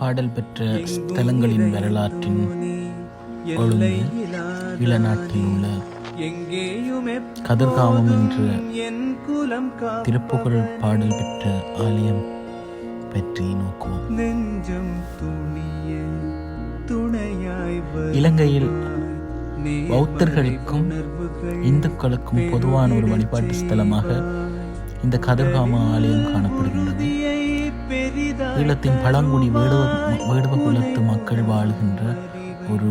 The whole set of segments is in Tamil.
பாடல் பெற்ற ஸ்தலங்களின் வரலாற்றின் ஒழுங்கு இளநாட்டில் உள்ள கதிர்காமம் என்ற திருப்புகழ் பாடல் பெற்ற ஆலயம் பற்றி நோக்குவோம். இலங்கையில் பௌத்தர்களுக்கும் இந்துக்களுக்கும் பொதுவான ஒரு வழிபாட்டு ஸ்தலமாக இந்த கதிர்காம ஆலயம் காணப்படுகின்றது. ஈழத்தின் பழங்குடி வேடுவ குலத்து மக்கள் வாழ்கின்ற ஒரு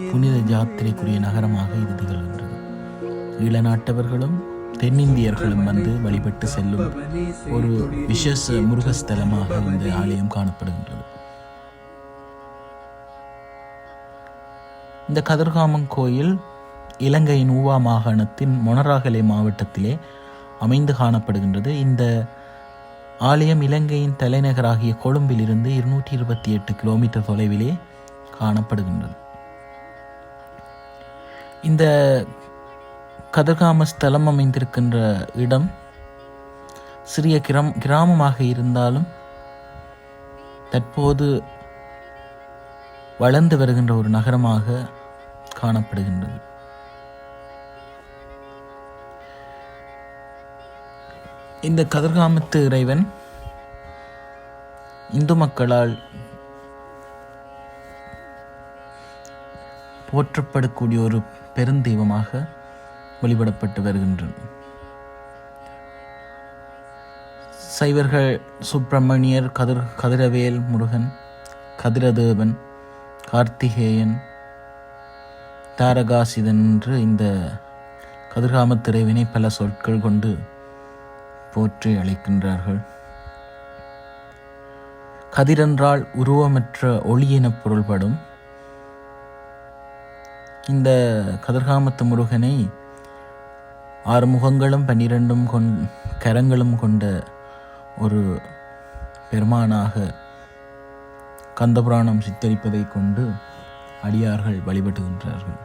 புனித யாத்திரைக்குரிய நகரமாக இது திகழ்கின்றது. ஈழ நாட்டவர்களும் தென்னிந்தியர்களும் வந்து வழிபட்டு செல்லும் ஒரு விசேஷ முருகஸ்தலமாக இந்த ஆலயம் காணப்படுகின்றது. இந்த கதிர்காமம் கோயில் இலங்கையின் ஊவா மாகாணத்தின் மொனராகலை மாவட்டத்திலே அமைந்து காணப்படுகின்றது. இந்த ஆலயம் இலங்கையின் தலைநகராகிய கொழும்பிலிருந்து 228 கிலோமீட்டர் தொலைவிலே காணப்படுகின்றது. இந்த கதிர்காம ஸ்தலம் அமைந்திருக்கின்ற இடம் சிறிய கிராமமாக இருந்தாலும் தற்போது வளர்ந்து வருகின்ற ஒரு நகரமாக காணப்படுகின்றது. இந்த கதிர்காமத்து இறைவன் இந்து மக்களால் போற்றப்படக்கூடிய ஒரு பெருந்தெய்வமாக வழிபடப்பட்டு வருகின்றது. சைவர்கள் சுப்பிரமணியர், கதிரவேல் முருகன், கதிரதேவன், கார்த்திகேயன், தாரகாசிதன் என்று இந்த கதிர்காமத்து இறைவனை பல சொற்கள் கொண்டு போற்றி அழைக்கின்றார்கள். கதிரென்றால் உருவமற்ற ஒளி என பொருள்படும். இந்த கதிர்காமத்து முருகனை 6 முகங்களும் 12 கரங்களும் கொண்ட ஒரு பெருமானாக கந்தபுராணம் சித்தரிப்பதை கொண்டு அடியார்கள் வழிபடுகின்றார்கள்.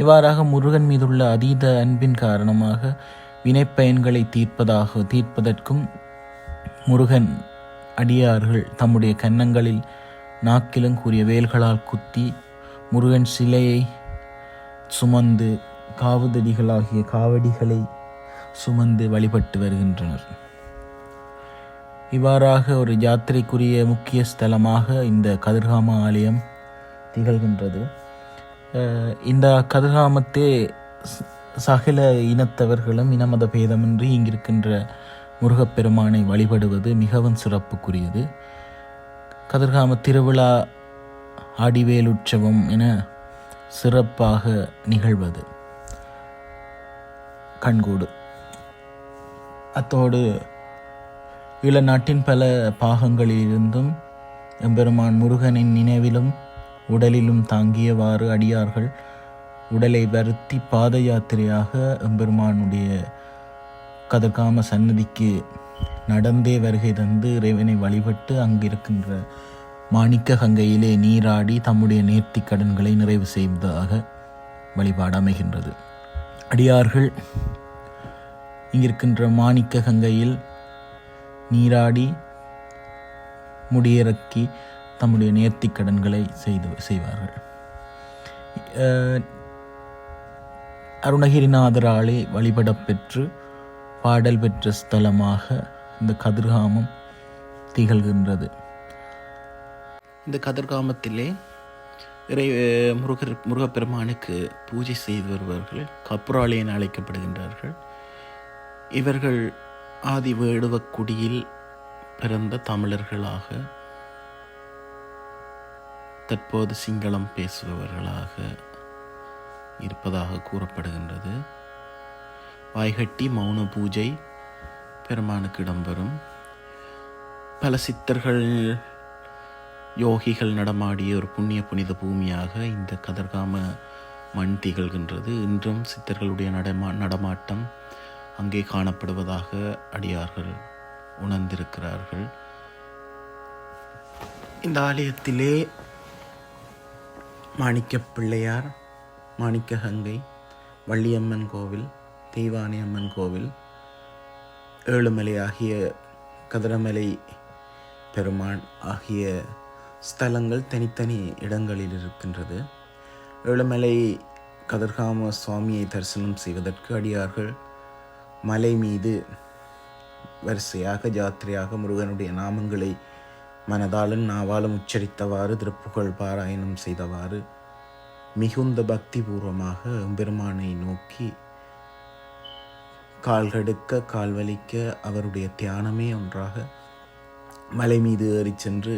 இவ்வாறாக முருகன் மீதுள்ள அதீத அன்பின் காரணமாக வினைப்பயன்களை தீர்ப்பதற்கும் முருகன் அடியார்கள் தம்முடைய கன்னங்களில் நாக்கிலும் கூறிய வேல்களால் குத்தி முருகன் சிலையை சுமந்து காவடிகளாகிய காவடிகளை சுமந்து வழிபட்டு வருகின்றனர். இவ்வாறாக ஒரு யாத்திரைக்குரிய முக்கிய ஸ்தலமாக இந்த கதிர்காம ஆலயம் திகழ்கின்றது. இந்த கதிர்காமத்தே சகல இனத்தவர்களும் இனமத பேதமின்றி இங்கிருக்கின்ற முருகப்பெருமானை வழிபடுவது மிகவும் சிறப்புக்குரியது. கதிர்காம திருவிழா, ஆடிவேல் உற்சவம் என சிறப்பாக நிகழ்வது கண்கூடு. அத்தோடு ஈழநாட்டின் பல பாகங்களிலிருந்தும் எம்பெருமான் முருகனின் நினைவிலும் உடலிலும் தாங்கியவாறு அடியார்கள் உடலை வருத்தி பாத யாத்திரையாக எம்பெருமானுடைய கதிர்காம சன்னதிக்கு நடந்தே வருகை தந்து இறைவனை வழிபட்டு அங்கிருக்கின்ற மாணிக்க கங்கையிலே நீராடி தம்முடைய நேர்த்தி கடன்களை நிறைவு செய்வதாக வழிபாடு அமைகின்றது. அடியார்கள் இங்கிருக்கின்ற மாணிக்க கங்கையில் நீராடி முடியிறக்கி தம்முடைய நேர்த்தி கடன்களை செய்வார்கள். அருணகிரிநாதராலே வழிபடப்பெற்று பாடல் பெற்ற ஸ்தலமாக இந்த கதிர்காமம் திகழ்கின்றது. இந்த கதிர்காமத்திலே முருகப்பெருமானுக்கு பூஜை செய்து வருபவர்கள் கப்புராளி என அழைக்கப்படுகின்றார்கள். இவர்கள் ஆதி வேடுவக்குடியில் பிறந்த தமிழர்களாக தற்போது சிங்களம் பேசுபவர்களாக இருப்பதாக கூறப்படுகின்றது. வாய்கட்டி மௌன பூஜை பெருமானுக்கு இடம்பெறும். பல சித்தர்கள், யோகிகள் நடமாடிய ஒரு புனித பூமியாக இந்த கதிர்காம மண் திகழ்கின்றது. இன்றும் சித்தர்களுடைய நடமாட்டம் அங்கே காணப்படுவதாக அடியார்கள் உணர்ந்திருக்கிறார்கள். இந்த ஆலயத்திலே மாணிக்க பிள்ளையார், மாணிக்க கங்கை, வள்ளியம்மன் கோவில், தெய்வானை அம்மன் கோவில், ஏழுமலை ஆகிய கதிரமலை பெருமான் ஆகிய ஸ்தலங்கள் தனித்தனி இடங்களில் இருக்கின்றது. ஏழுமலை கதிர்காம சுவாமியை தரிசனம் செய்வதற்கு அடியார்கள் மலை மீது வரிசையாக ஜாத்திரையாக முருகனுடைய நாமங்களை மனதாலும் நாவாலும் உச்சரித்தவாறு திருப்புகழ் பாராயணம் செய்தவாறு மிகுந்த பக்தி பூர்வமாக எம்பெருமானை நோக்கி கால் கடுக்க கால் வலிக்க அவருடைய தியானமே ஒன்றாக மலை மீது ஏறி சென்று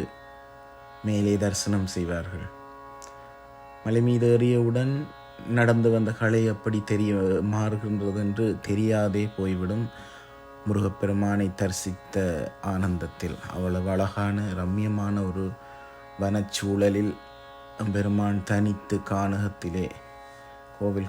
மேலே தரிசனம் செய்வார்கள். மலை மீது ஏறியவுடன் நடந்து வந்த கலை எப்படி மாறுகின்றது என்று தெரியாதே போய்விடும். முருகப்பெருமானை தரிசித்த ஆனந்தத்தில் அவ்வளவு அழகான ரம்யமான ஒரு வனச்சூழலில் பெருமான் தனித்து கானகத்திலே கோவில்